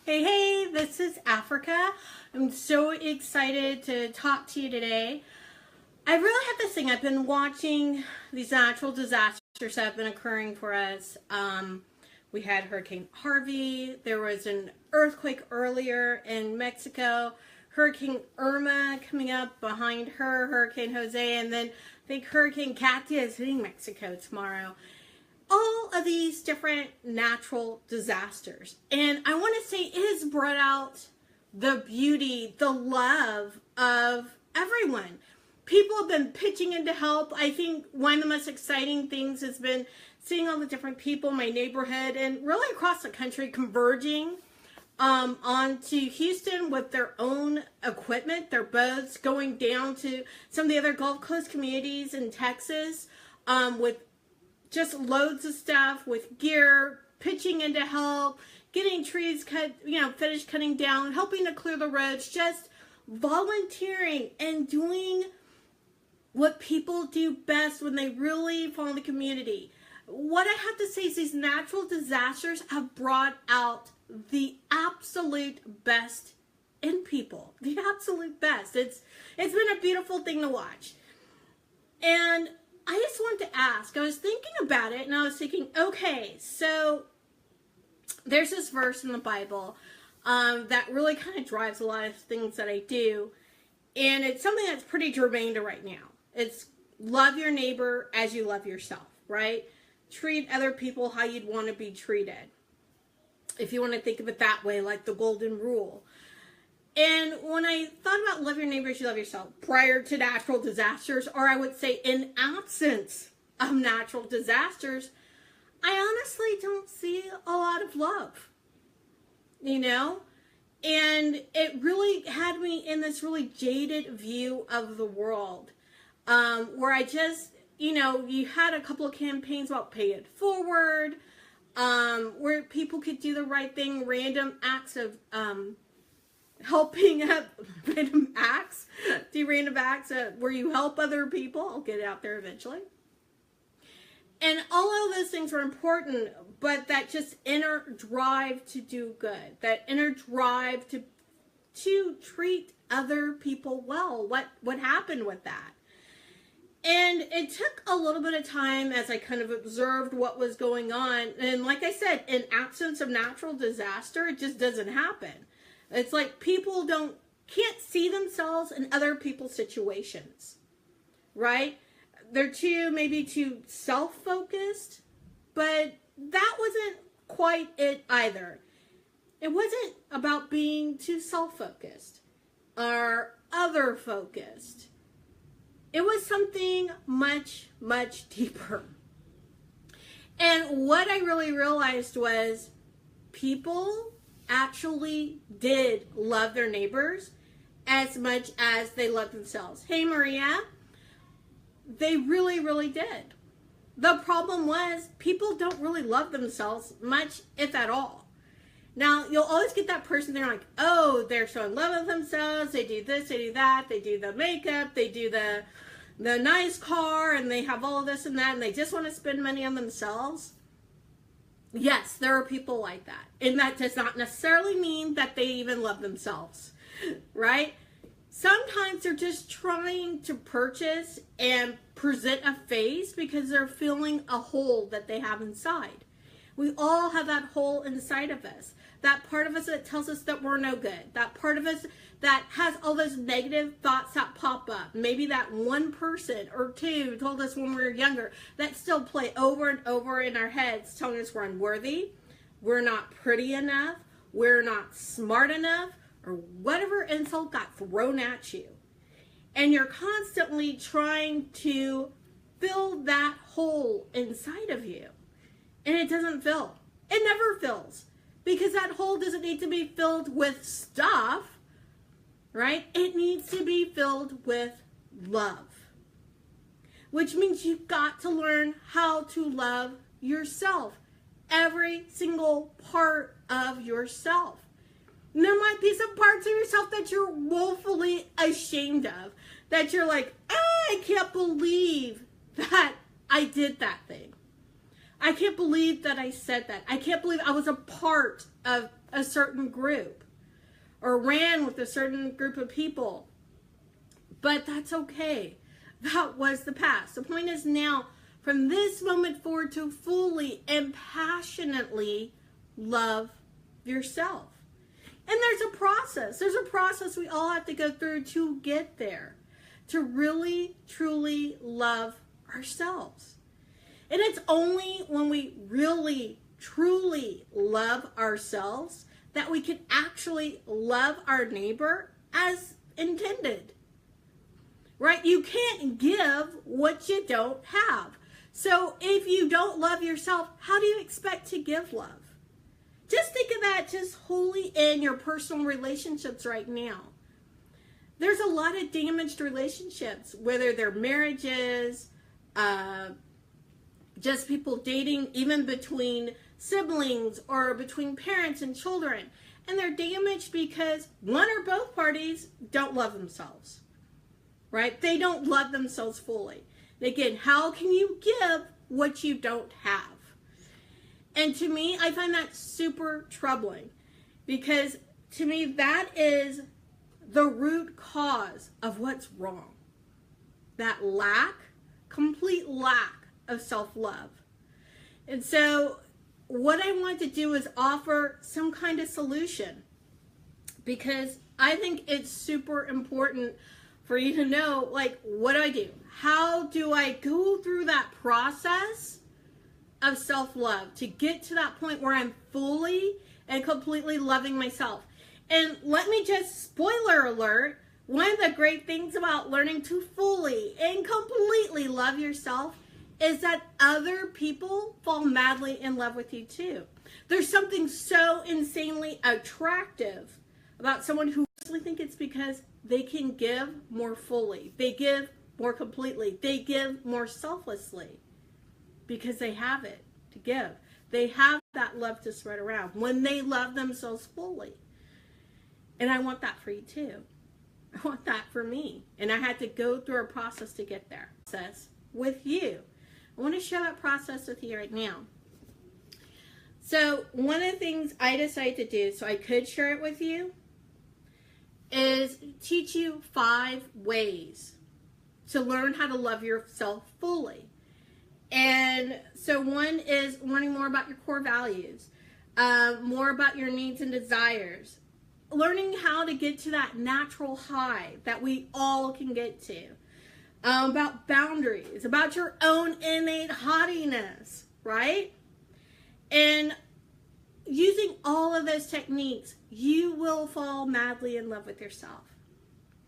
Hey, this is Africa. I'm so excited to talk to you today. I really have this thing. I've been watching these natural disasters that have been occurring for us. We had Hurricane Harvey. There was an earthquake earlier in Mexico. Hurricane Irma coming up behind her, Hurricane Jose, and then I think Hurricane Katia is hitting Mexico tomorrow. All of these different natural disasters. And I want to say it has brought out the beauty, the love of everyone. People have been pitching in to help. I think one of the most exciting things has been seeing all the different people in my neighborhood and really across the country converging onto Houston with their own equipment, their boats, going down to some of the other Gulf Coast communities in Texas with just loads of stuff, with gear, pitching in to help, getting trees cut, finished cutting down, helping to clear the roads, just volunteering and doing what people do best when they really fall in the community. What I have to say is these natural disasters have brought out the absolute best in people. The absolute best. It's been a beautiful thing to watch. And I just wanted to ask, I was thinking about it and I was thinking, okay, so there's this verse in the Bible that really kind of drives a lot of things that I do. And it's something that's pretty germane to right now. It's love your neighbor as you love yourself, right? Treat other people how you'd want to be treated. If you want to think of it that way, like the golden rule. And when I thought about love your neighbor as you love yourself, prior to natural disasters, or I would say in absence of natural disasters, I honestly don't see a lot of love, And it really had me in this really jaded view of the world, where I just, you had a couple of campaigns about pay it forward, where people could do the right thing, random acts of helping up, random acts where you help other people. I'll get it out there eventually. And all of those things are important, but that just inner drive to do good, that inner drive to treat other people well. What happened with that? And it took a little bit of time as I kind of observed what was going on. And like I said, in absence of natural disaster, it just doesn't happen. It's like people can't see themselves in other people's situations, right? They're maybe too self-focused, but that wasn't quite it either. It wasn't about being too self-focused or other-focused. It was something much, much deeper. And what I really realized was people actually did love their neighbors as much as they loved themselves. Hey, Maria. They really, really did. The problem was people don't really love themselves much, if at all. Now, you'll always get that person, they're like, oh, they're so in love with themselves. They do this, they do that. They do the makeup. They do the nice car. And they have all this and that. And they just want to spend money on themselves. Yes, there are people like that. And that does not necessarily mean that they even love themselves, right? Sometimes they're just trying to purchase and present a face because they're filling a hole that they have inside. We all have that hole inside of us. That part of us that tells us that we're no good. That part of us that has all those negative thoughts that pop up. Maybe that one person or two told us when we were younger that still play over and over in our heads, telling us we're unworthy, we're not pretty enough, we're not smart enough, or whatever insult got thrown at you. And you're constantly trying to fill that hole inside of you. And it doesn't fill. It never fills. Because that hole doesn't need to be filled with stuff, right? It needs to be filled with love. Which means you've got to learn how to love yourself. Every single part of yourself. And there might be some parts of yourself that you're woefully ashamed of. That you're like, oh, I can't believe that I did that thing. I can't believe that I said that. I can't believe I was a part of a certain group or ran with a certain group of people. But that's okay. That was the past. The point is now, from this moment forward, to fully and passionately love yourself. And there's a process. There's a process we all have to go through to get there, to really, truly love ourselves. And it's only when we really, truly love ourselves that we can actually love our neighbor as intended. Right? You can't give what you don't have. So if you don't love yourself, how do you expect to give love? Just think of that just wholly in your personal relationships right now. There's a lot of damaged relationships, whether they're marriages, just people dating, even between siblings or between parents and children. And they're damaged because one or both parties don't love themselves, right? They don't love themselves fully. And again, how can you give what you don't have? And to me, I find that super troubling, because to me, that is the root cause of what's wrong. That lack, complete lack of self-love. And so what I want to do is offer some kind of solution, because I think it's super important for you to know, like, what do I do? How do I go through that process of self-love to get to that point where I'm fully and completely loving myself? And let me just, spoiler alert, one of the great things about learning to fully and completely love yourself is that other people fall madly in love with you too. There's something so insanely attractive about someone who actually think it's because they can give more fully. They give more completely. They give more selflessly because they have it to give. They have that love to spread around when they love themselves fully. And I want that for you too. I want that for me. And I had to go through a process to get there. Process with you. I want to share that process with you right now. So one of the things I decided to do, so I could share it with you, is teach you 5 ways to learn how to love yourself fully. And so one is learning more about your core values, more about your needs and desires, learning how to get to that natural high that we all can get to, about boundaries, about your own innate haughtiness, right? And using all of those techniques, you will fall madly in love with yourself,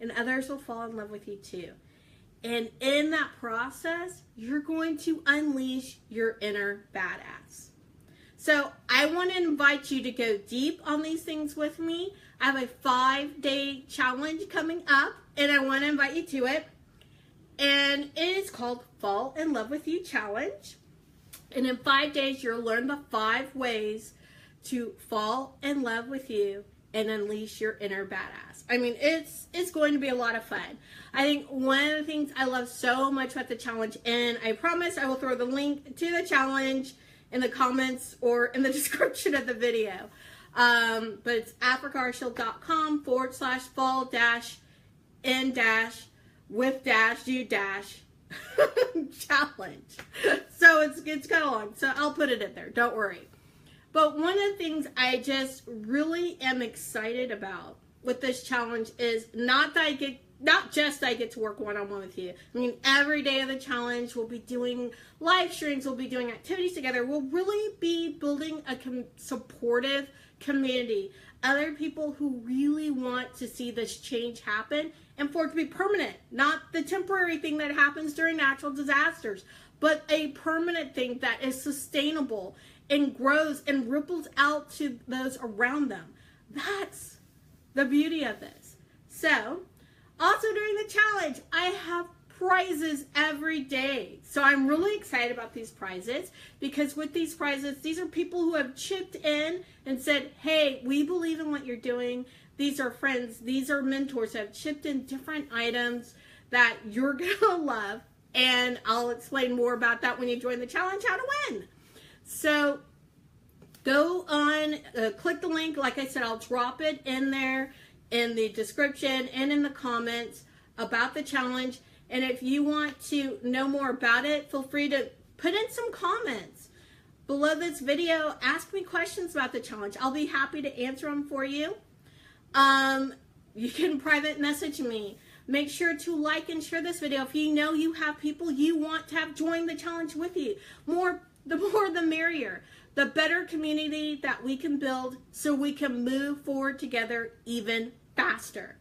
and others will fall in love with you too. And in that process, you're going to unleash your inner badass. So I want to invite you to go deep on these things with me. I have a 5-day challenge coming up, and I want to invite you to it. And it is called Fall in Love with You Challenge. And in 5 days, you'll learn the 5 ways to fall in love with you and unleash your inner badass. I mean, it's going to be a lot of fun. I think one of the things I love so much about the challenge, and I promise I will throw the link to the challenge in the comments or in the description of the video. But it's africa.archield.com/fall-in-with-you-challenge. So it's kind of long, so I'll put it in there, don't worry. But one of the things I just really am excited about with this challenge is not just that I get to work one-on-one with you. I mean, every day of the challenge, we'll be doing live streams, we'll be doing activities together. We'll really be building a supportive community. Other people who really want to see this change happen and for it to be permanent. Not the temporary thing that happens during natural disasters, but a permanent thing that is sustainable and grows and ripples out to those around them. That's the beauty of this. So, also during the challenge, I have prizes every day. So I'm really excited about these prizes, because with these prizes, these are people who have chipped in and said, hey, we believe in what you're doing. These are friends, these are mentors that have chipped in different items that you're gonna love. And I'll explain more about that when you join the challenge, how to win. So go on, click the link. Like I said, I'll drop it in there in the description and in the comments about the challenge. And if you want to know more about it, feel free to put in some comments below this video. Ask me questions about the challenge. I'll be happy to answer them for you. You can private message me. Make sure to like and share this video if you know you have people you want to have join the challenge with you. The more the merrier. The better community that we can build so we can move forward together even faster.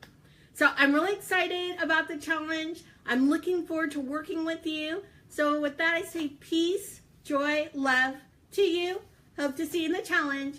So I'm really excited about the challenge. I'm looking forward to working with you. So with that, I say peace, joy, love to you. Hope to see you in the challenge.